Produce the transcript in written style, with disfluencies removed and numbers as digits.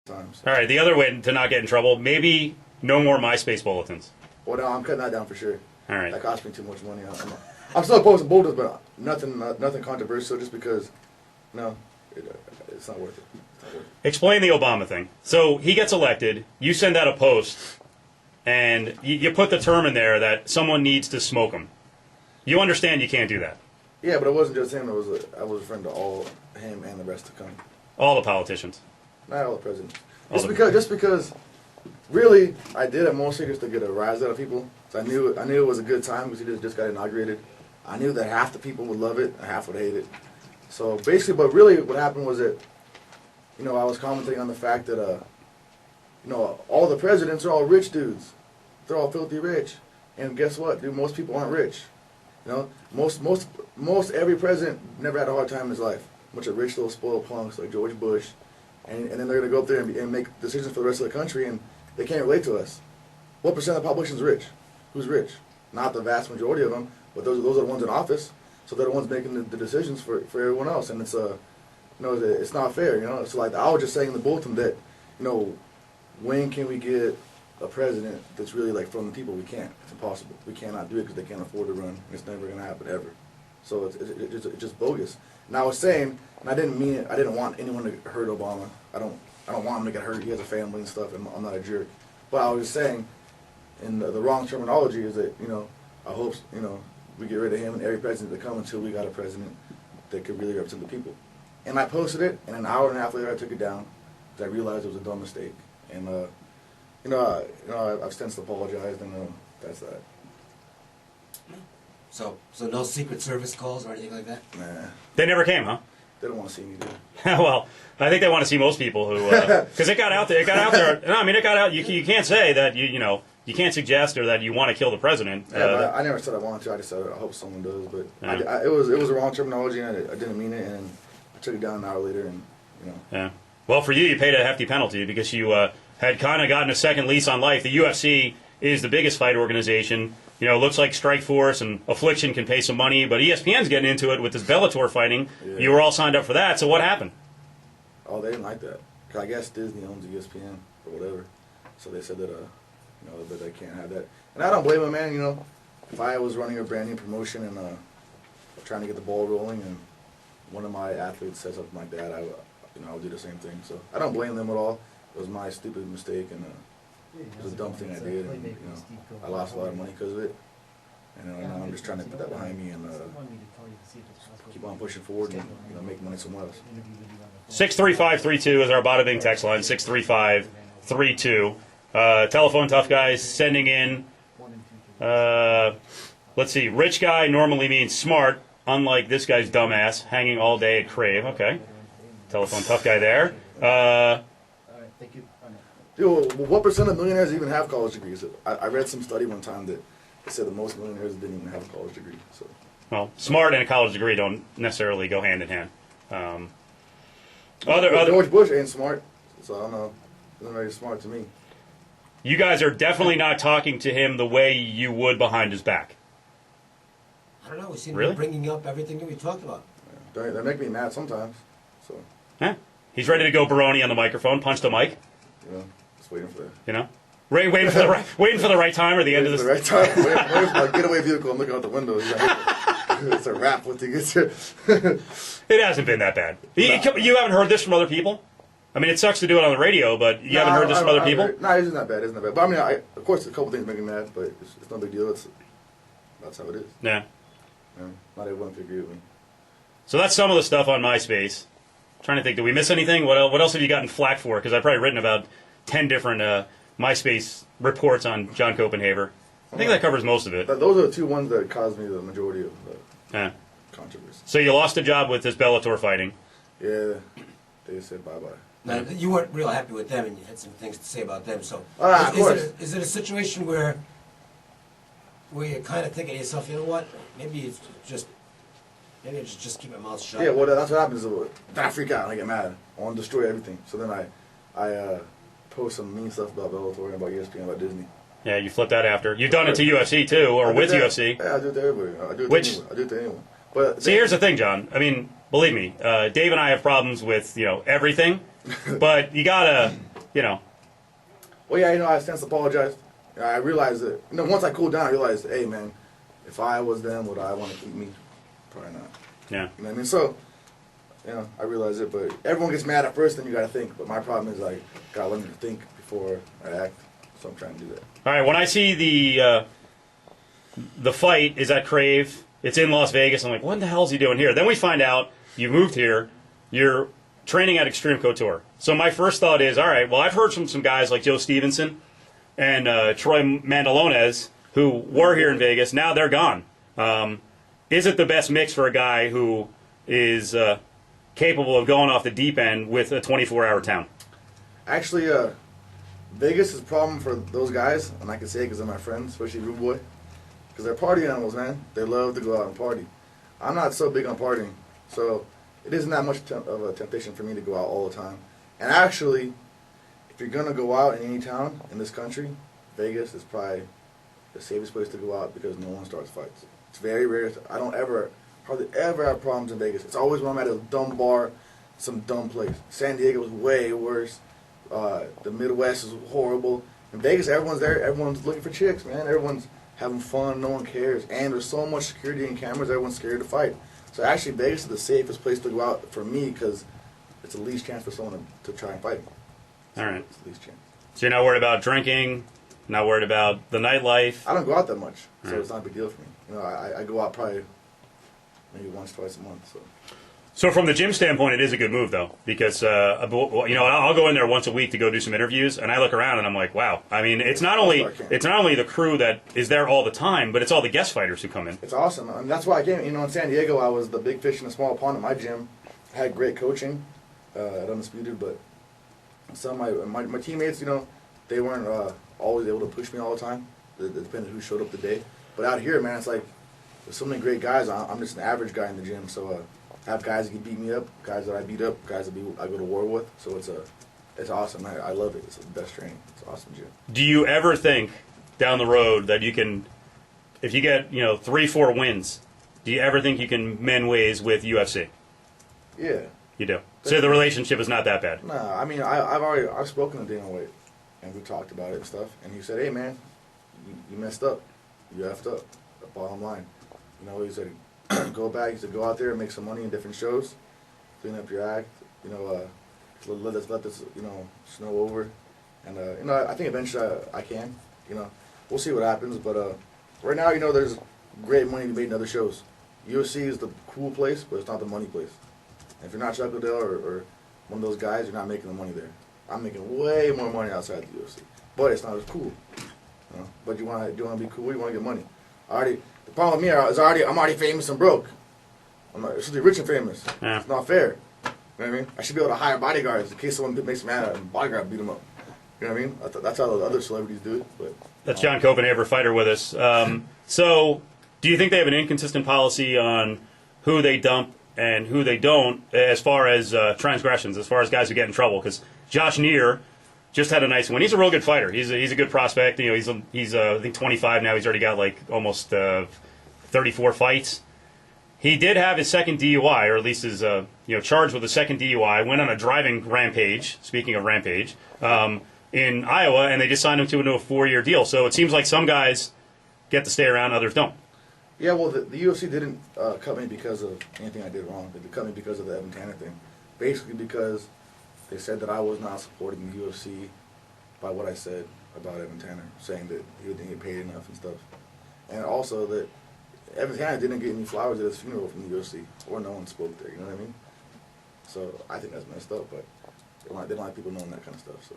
times. All right, the other way to not get in trouble, maybe no more MySpace bulletins. Well, no, I'm cutting that down for sure. All right. That cost me too much money. I'm still posting bulletins, but nothing controversial. Just because, no, it's not worth it. It's not worth it. Explain the Obama thing. So he gets elected, you send out a post, and you put the term in there that someone needs to smoke him. You understand you can't do that. Yeah, but it wasn't just him. I was referring to all him and the rest to come. All the politicians. Not all the presidents. Just because, really, I did it mostly just to get a rise out of people. So I knew it was a good time because he just got inaugurated. I knew that half the people would love it and half would hate it. So basically, but really, what happened was that, I was commenting on the fact that, all the presidents are all rich dudes. They're all filthy rich. And guess what, dude? Most people aren't rich. Most every president never had a hard time in his life. A bunch of rich little spoiled punks like George Bush, and then they're gonna go up there and make decisions for the rest of the country, and they can't relate to us. What percent of the population is rich? Who's rich? Not the vast majority of them, but those are the ones in office. So they're the ones making the decisions for everyone else, and it's not fair. So like I was just saying in the bulletin that, when can we get a president that's really like from the people? We can't. It's impossible. We cannot do it because they can't afford to run. It's never going to happen ever. So it's just bogus. And I was saying, and I didn't mean it. I didn't want anyone to hurt Obama. I don't want him to get hurt. He has a family and stuff, and I'm not a jerk. But I was just saying, in the wrong terminology is that I hope we get rid of him and every president to come until we got a president that could really represent the people. And I posted it, and an hour and a half later I took it down because I realized it was a dumb mistake. And I've since apologized, and that's that. So no Secret Service calls or anything like that? Nah. They never came, huh? They don't want to see me, dude. Well, I think they want to see most people who, because it got out there. It got out there. No, I mean it got out. You can't say that you can't suggest or that you want to kill the president. Yeah, I never said I wanted to. I just said I hope someone does. But Yeah. it was a wrong terminology, and I didn't mean it. And I took it down an hour later, and Yeah. Well, for you paid a hefty penalty because you had kind of gotten a second lease on life. The UFC is the biggest fight organization. It looks like Strikeforce and Affliction can pay some money, but ESPN's getting into it with this Bellator fighting. Yeah. You were all signed up for that, so what happened? Oh, they didn't like that. 'Cause I guess Disney owns ESPN or whatever, so they said that that they can't have that. And I don't blame them, man. If I was running a brand new promotion and trying to get the ball rolling, and one of my athletes says something like that, I would do the same thing. So I don't blame them at all. It was my stupid mistake, and it was a dumb thing I did, and I lost a lot of money because of it. And now I'm just trying to put that behind me and keep on pushing forward and make money somewhere else. 63532 is our Bada Bing text line. 63532. Telephone tough guys sending in. Let's see. Rich guy normally means smart, unlike this guy's dumbass hanging all day at Crave. Okay. Telephone tough guy there. Dude, what percent of millionaires even have college degrees? I read some study one time that said that most millionaires didn't even have a college degree. So, Well, smart and a college degree don't necessarily go hand in hand. George Bush ain't smart, so I don't know. He's not very smart to me. You guys are definitely not talking to him the way you would behind his back. I don't know. We seem Really? to be bringing up everything that we talked about. Yeah, they make me mad sometimes. So, Huh? He's ready to go Baroni on the microphone, punch the mic. just waiting for that. Waiting for the right time or the end of this. The right time. Waiting for my getaway vehicle. I'm looking out the window. It's a wrap once he gets here. It hasn't been that bad. You haven't heard this from other people? I mean, it sucks to do it on the radio, but you haven't heard this from other people? No, it isn't that bad. It isn't that bad. But I mean, of course, a couple things make me mad, but it's no big deal. That's how it is. Yeah. Not everyone can agree with me. So that's some of the stuff on MySpace. Trying to think, did we miss anything? What else have you gotten flack for? Because I've probably written about 10 different MySpace reports on Jon Koppenhaver. I think that covers most of it. Those are the two ones that caused me the majority of the controversy. So you lost a job with this Bellator fighting. Yeah, they said bye-bye. Now, you weren't real happy with them, and you had some things to say about them. So, of course. Is it a situation where you're kind of thinking to yourself, you know what? Maybe I just keep my mouth shut. Yeah, well, that's what happens. Then I freak out and I get mad. I want to destroy everything. So then I post some mean stuff about Bellator, about ESPN, about Disney. Yeah, you flipped that after. You've done it to UFC too, or with UFC. Yeah, I do it to everybody. I do it to anyone. But see, here's the thing, John. I mean, believe me, Dave and I have problems with everything, but you gotta you know. Well, yeah, I since apologized. I realized that, once I cooled down, I realized, hey, man, if I was them, would I want to keep me? Probably not. Yeah. You know what I mean? So, I realize it, but everyone gets mad at first, then you got to think. But my problem is, I got to learn to think before I act. So I'm trying to do that. All right, when I see the fight is at Crave, it's in Las Vegas, I'm like, what the hell is he doing here? Then we find out you moved here, you're training at Extreme Couture. So my first thought is, all right, well, I've heard from some guys like Joe Stevenson and Troy Mandalones who were here in Vegas. Now they're gone. Is it the best mix for a guy who is capable of going off the deep end with a 24-hour town? Actually, Vegas is a problem for those guys, and I can say it because they're my friends, especially Rude Boy, because they're party animals, man. They love to go out and party. I'm not so big on partying, so it isn't that much of a temptation for me to go out all the time. And actually, if you're going to go out in any town in this country, Vegas is probably the safest place to go out because no one starts fights. It's very rare. I don't hardly ever have problems in Vegas. It's always when I'm at a dumb bar, some dumb place. San Diego was way worse. The Midwest is horrible. In Vegas, everyone's there. Everyone's looking for chicks, man. Everyone's having fun. No one cares. And there's so much security and cameras, everyone's scared to fight. So actually, Vegas is the safest place to go out for me because it's the least chance for someone to try and fight me. All right. It's the least chance. So you're not worried about drinking, not worried about the nightlife? I don't go out that much, so Right. it's not a big deal for me. I go out probably maybe once, twice a month. So from the gym standpoint, it is a good move, though, because I'll go in there once a week to go do some interviews, and I look around and I'm like, wow. I mean, it's not only the crew that is there all the time, but it's all the guest fighters who come in. It's awesome. I mean, that's why I came. In San Diego, I was the big fish in a small pond at my gym. I had great coaching at Undisputed, but some of my teammates, they weren't always able to push me all the time. It depended who showed up the day. But out here, man, it's like there's so many great guys. I'm just an average guy in the gym, so I have guys that can beat me up, guys that I beat up, guys that I go to war with. So it's awesome. I love it. It's the best training. It's an awesome gym. Do you ever think down the road that you can, if you get 3-4 wins, do you ever think you can mend ways with UFC? Yeah. You do. So the relationship is not that bad. Nah, I mean, I've spoken to Dana White, and we talked about it and stuff, and he said, hey, man, you messed up. You effed up. The bottom line. He said, go back. He said, go out there and make some money in different shows, clean up your act. Let this snow over, and I think eventually I can. We'll see what happens, but right now, there's great money to be made in other shows. UFC is the cool place, but it's not the money place. And if you're not Chuck Liddell or one of those guys, you're not making the money there. I'm making way more money outside the UFC, but it's not as cool. But you want to be cool. You want to get money. The problem with me is I'm already famous and broke. I should be rich and famous. Yeah. It's not fair. You know what I mean? I should be able to hire bodyguards in case someone makes me mad and bodyguard beat them up. You know what I mean? That's how the other celebrities do it. But that's Jon Koppenhaver, fighter, with us. So, do you think they have an inconsistent policy on who they dump and who they don't, as far as transgressions, as far as guys who get in trouble? Because Josh Neer just had a nice win. He's a real good fighter. He's a good prospect. He's I think 25 now. He's already got like almost 34 fights. He did have his second DUI, or at least is charged with a second DUI. Went on a driving rampage. Speaking of rampage, in Iowa, and they just signed him to a 4-year deal. So it seems like some guys get to stay around, others don't. Yeah, well, the UFC didn't cut me because of anything I did wrong. They cut me because of the Evan Tanner thing. Basically because they said that I was not supporting the UFC by what I said about Evan Tanner, saying that he didn't get paid enough and stuff. And also that Evan Tanner didn't get any flowers at his funeral from the UFC, or no one spoke there, you know what I mean? So I think that's messed up, but they don't like people knowing that kind of stuff, so.